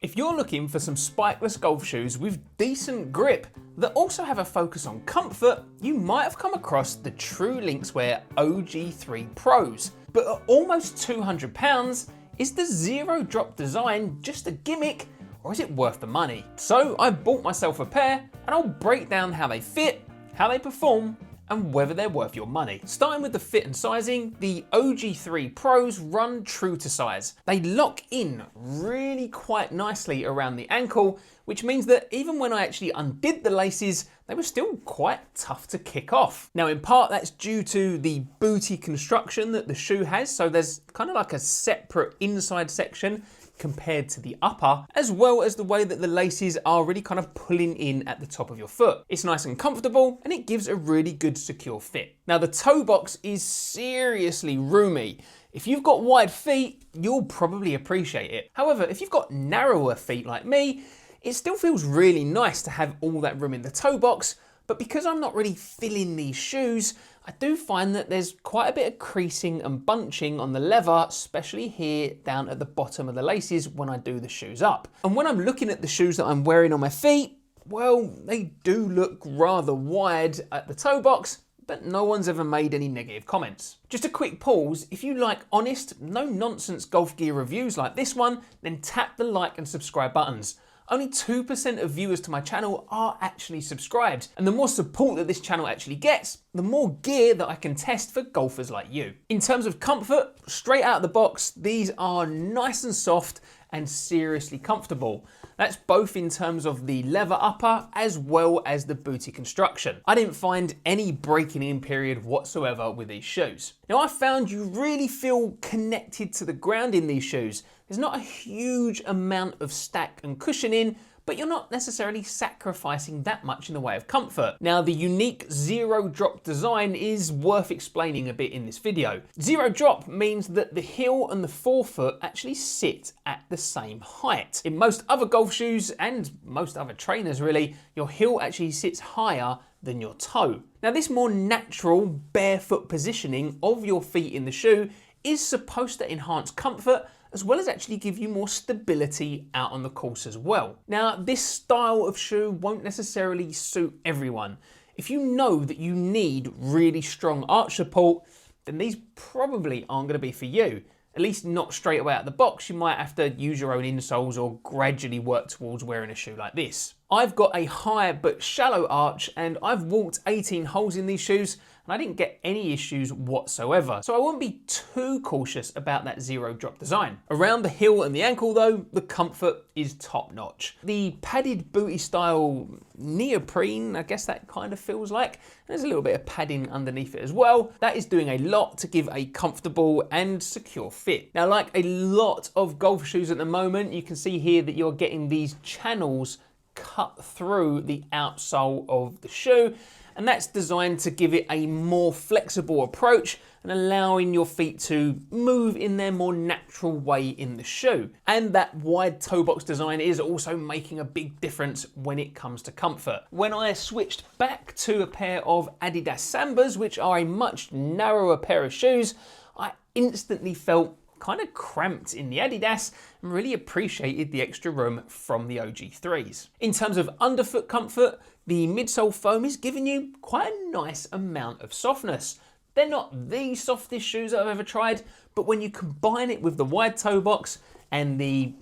If you're looking for some spikeless golf shoes with decent grip that also have a focus on comfort, you might have come across the TRUE Linkswear OG3 Pros. But at almost £200, is the zero drop design just a gimmick, or is it worth the money? So I bought myself a pair, and I'll break down how they fit, how they perform, and whether they're worth your money. Starting with the fit and sizing, the OG3 Pros run true to size. They lock in really quite nicely around the ankle, which means that even when I actually undid the laces, they were still quite tough to kick off. Now, in part, that's due to the booty construction that the shoe has, so there's kind of like a separate inside section compared to the upper, as well as the way that the laces are really kind of pulling in at the top of your foot. It's nice and comfortable, and it gives a really good secure fit. Now, the toe box is seriously roomy. If you've got wide feet, you'll probably appreciate it. However, if you've got narrower feet like me, it still feels really nice to have all that room in the toe box, but because I'm not really filling these shoes, I do find that there's quite a bit of creasing and bunching on the leather, especially here down at the bottom of the laces when I do the shoes up. And when I'm looking at the shoes that I'm wearing on my feet, well, they do look rather wide at the toe box, but no one's ever made any negative comments. Just a quick pause, if you like honest, no nonsense golf gear reviews like this one, then tap the like and subscribe buttons. Only 2% of viewers to my channel are actually subscribed, and the more support that this channel actually gets, the more gear that I can test for golfers like you. In terms of comfort, straight out of the box, these are nice and soft and seriously comfortable. That's both in terms of the leather upper as well as the booty construction. I didn't find any breaking in period whatsoever with these shoes. Now, I found you really feel connected to the ground in these shoes. There's not a huge amount of stack and cushioning, but you're not necessarily sacrificing that much in the way of comfort. Now, the unique zero drop design is worth explaining a bit in this video. Zero drop means that the heel and the forefoot actually sit at the same height. In most other golf shoes and most other trainers really, your heel actually sits higher than your toe. Now, this more natural barefoot positioning of your feet in the shoe is supposed to enhance comfort, as well as actually give you more stability out on the course as well. Now, this style of shoe won't necessarily suit everyone. If you know that you need really strong arch support, then these probably aren't going to be for you. At least not straight away out of the box. You might have to use your own insoles or gradually work towards wearing a shoe like this. I've got a high but shallow arch, and I've walked 18 holes in these shoes, and I didn't get any issues whatsoever. So I wouldn't be too cautious about that zero drop design. Around the heel and the ankle though, the comfort is top notch. The padded booty style neoprene, I guess that kind of feels like. There's a little bit of padding underneath it as well. That is doing a lot to give a comfortable and secure fit. Now, like a lot of golf shoes at the moment, you can see here that you're getting these channels cut through the outsole of the shoe, and that's designed to give it a more flexible approach and allowing your feet to move in their more natural way in the shoe. And that wide toe box design is also making a big difference when it comes to comfort. When I switched back to a pair of Adidas Sambas, which are a much narrower pair of shoes, I instantly felt kind of cramped in the Adidas and really appreciated the extra room from the OG3s. In terms of underfoot comfort, the midsole foam is giving you quite a nice amount of softness. They're not the softest shoes I've ever tried, but when you combine it with the wide toe box and the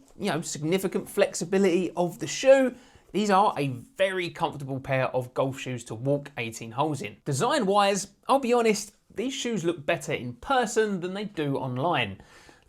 significant flexibility of the shoe, these are a very comfortable pair of golf shoes to walk 18 holes in. Design-wise, I'll be honest, these shoes look better in person than they do online.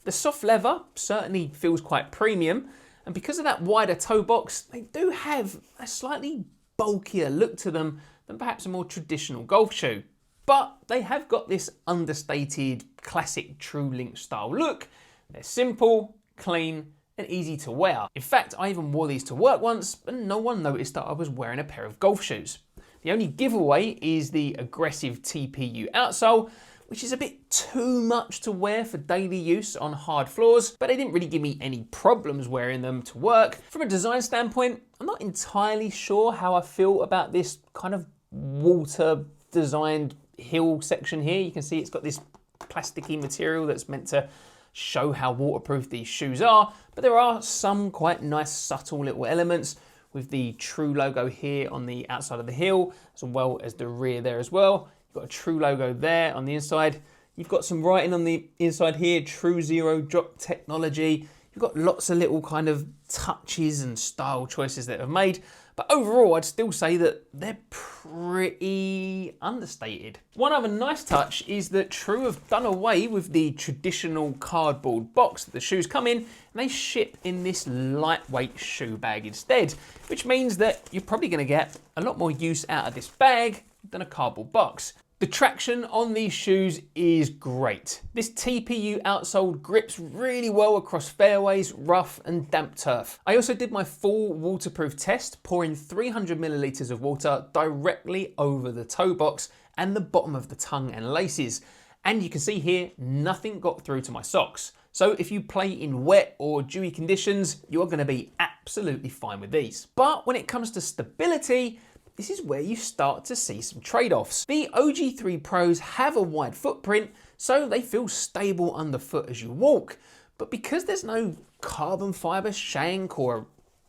The soft leather certainly feels quite premium, and because of that wider toe box, they do have a slightly bulkier look to them than perhaps a more traditional golf shoe. But they have got this understated, classic True Link style look. They're simple, clean, and easy to wear. In fact, I even wore these to work once, and no one noticed that I was wearing a pair of golf shoes. The only giveaway is the aggressive TPU outsole, which is a bit too much to wear for daily use on hard floors, but they didn't really give me any problems wearing them to work. From a design standpoint, I'm not entirely sure how I feel about this kind of water designed heel section here. You can see it's got this plasticky material that's meant to show how waterproof these shoes are, but there are some quite nice subtle little elements with the TRUE logo here on the outside of the heel, as well as the rear there as well. You've got a TRUE logo there on the inside. You've got some writing on the inside here, TRUE Zero Drop technology. You've got lots of little kind of touches and style choices that have made, but overall I'd still say that they're pretty understated. One other nice touch is that TRUE have done away with the traditional cardboard box that the shoes come in, and they ship in this lightweight shoe bag instead, which means that you're probably going to get a lot more use out of this bag than a cardboard box. The traction on these shoes is great. This TPU outsole grips really well across fairways, rough and damp turf. I also did my full waterproof test, pouring 300 milliliters of water directly over the toe box and the bottom of the tongue and laces. And you can see here, nothing got through to my socks. So if you play in wet or dewy conditions, you are going to be absolutely fine with these. But when it comes to stability, this is where you start to see some trade-offs. The OG3 Pros have a wide footprint, so they feel stable underfoot as you walk. But because there's no carbon fiber shank or a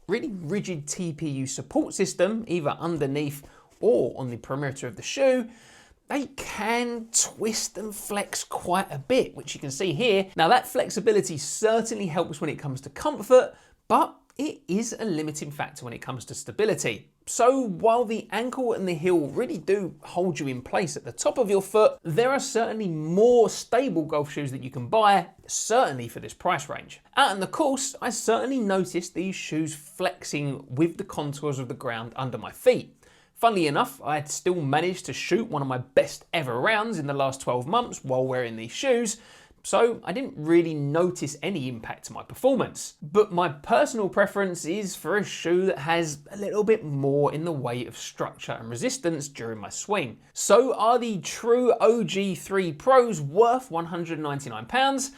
really rigid TPU support system, either underneath or on the perimeter of the shoe, they can twist and flex quite a bit, which you can see here. Now that flexibility certainly helps when it comes to comfort, but it is a limiting factor when it comes to stability. So while the ankle and the heel really do hold you in place at the top of your foot, there are certainly more stable golf shoes that you can buy, certainly for this price range. Out on the course, I certainly noticed these shoes flexing with the contours of the ground under my feet. Funnily enough, I had still managed to shoot one of my best ever rounds in the last 12 months while wearing these shoes, so I didn't really notice any impact to my performance. But my personal preference is for a shoe that has a little bit more in the way of structure and resistance during my swing. So are the TRUE OG3 Pros worth £199?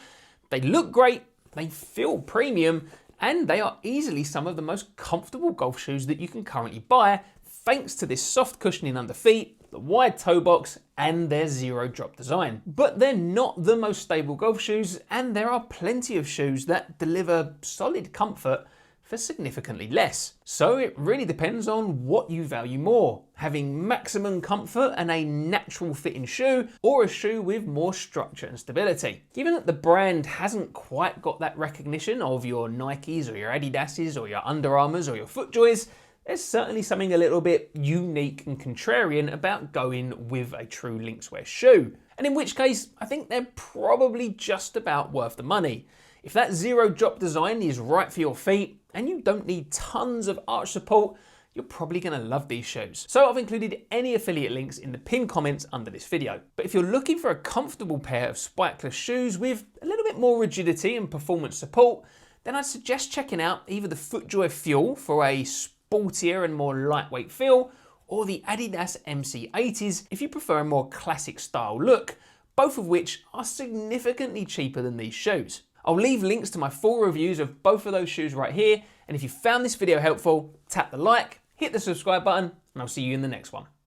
They look great, they feel premium, and they are easily some of the most comfortable golf shoes that you can currently buy, thanks to this soft cushioning under feet, the wide toe box, and their zero drop design. But they're not the most stable golf shoes, and there are plenty of shoes that deliver solid comfort for significantly less. So it really depends on what you value more, having maximum comfort and a natural fitting shoe, or a shoe with more structure and stability. Given that the brand hasn't quite got that recognition of your Nikes or your Adidases or your Under Armours or your FootJoys, there's certainly something a little bit unique and contrarian about going with a true Linkswear shoe. And in which case, I think they're probably just about worth the money. If that zero drop design is right for your feet and you don't need tons of arch support, you're probably going to love these shoes. So I've included any affiliate links in the pinned comments under this video. But if you're looking for a comfortable pair of spikeless shoes with a little bit more rigidity and performance support, then I'd suggest checking out either the FootJoy Fuel for a sportier and more lightweight feel, or the Adidas MC80s if you prefer a more classic style look, both of which are significantly cheaper than these shoes. I'll leave links to my full reviews of both of those shoes right here, and if you found this video helpful, tap the like, hit the subscribe button, and I'll see you in the next one.